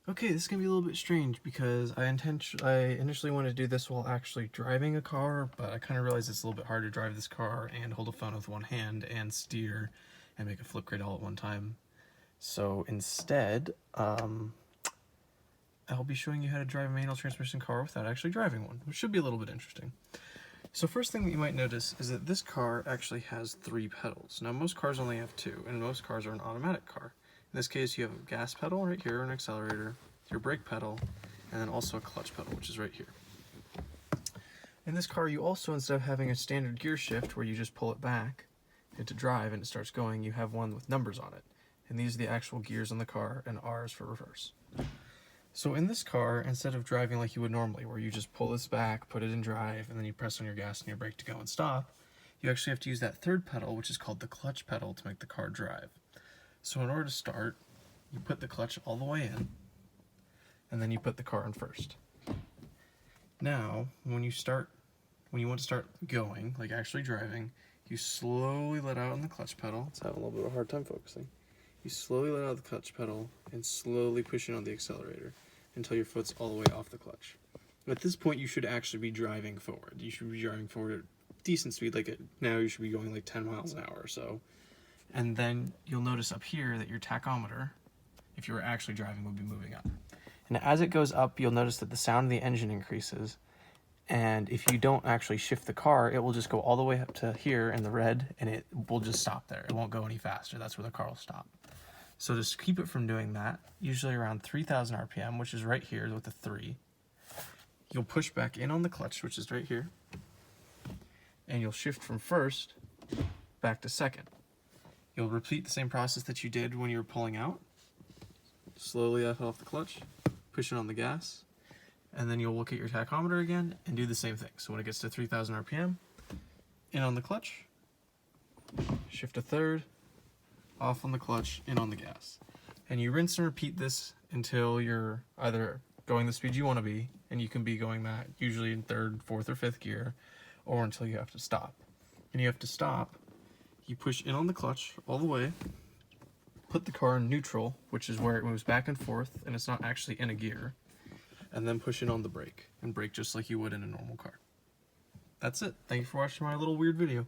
Okay, this is gonna be a little bit strange because I initially wanted to do this while actually driving a car, but I kind of realized it's a little bit hard to drive this car and hold a phone with one hand and steer and make a flip grid all at one time. So instead, I'll be showing you how to drive a manual transmission car without actually driving one, which should be a little bit interesting. So first thing that you might notice is that this car actually has 3 pedals. Now most cars only have 2, and most cars are an automatic car. In this case, you have a gas pedal right here, an accelerator, your brake pedal, and then also a clutch pedal, which is right here. In this car, you also, instead of having a standard gear shift where you just pull it back to drive and it starts going, you have one with numbers on it. And these are the actual gears on the car, and R's for reverse. So in this car, instead of driving like you would normally, where you just pull this back, put it in drive, and then you press on your gas and your brake to go and stop, you actually have to use that third pedal, which is called the clutch pedal, to make the car drive. So in order to start, you put the clutch all the way in, and then you put the car in first. Now, when you want to start going, like actually driving, you slowly let out on the clutch pedal. It's having a little bit of a hard time focusing. You slowly let out the clutch pedal and slowly push in on the accelerator until your foot's all the way off the clutch. At this point, you should actually be driving forward. You should be driving forward at decent speed. Now you should be going like 10 miles an hour or so. And then you'll notice up here that your tachometer, if you were actually driving, would be moving up. And as it goes up, you'll notice that the sound of the engine increases. And if you don't actually shift the car, it will just go all the way up to here in the red, and it will just stop there. It won't go any faster. That's where the car will stop. So to keep it from doing that, usually around 3,000 RPM, which is right here with the 3, you'll push back in on the clutch, which is right here, and you'll shift from first back to second. You'll repeat the same process that you did when you were pulling out. Slowly let off the clutch, push it on the gas, and then you'll look at your tachometer again and do the same thing. So when it gets to 3,000 RPM, in on the clutch, shift a third, off on the clutch, in on the gas. And you rinse and repeat this until you're either going the speed you want to be, and you can be going that usually in 3rd, 4th, or 5th gear, or until you have to stop. And you have to stop, you push in on the clutch all the way, put the car in neutral, which is where it moves back and forth, and it's not actually in a gear, and then push in on the brake, and brake just like you would in a normal car. That's it. Thank you for watching my little weird video.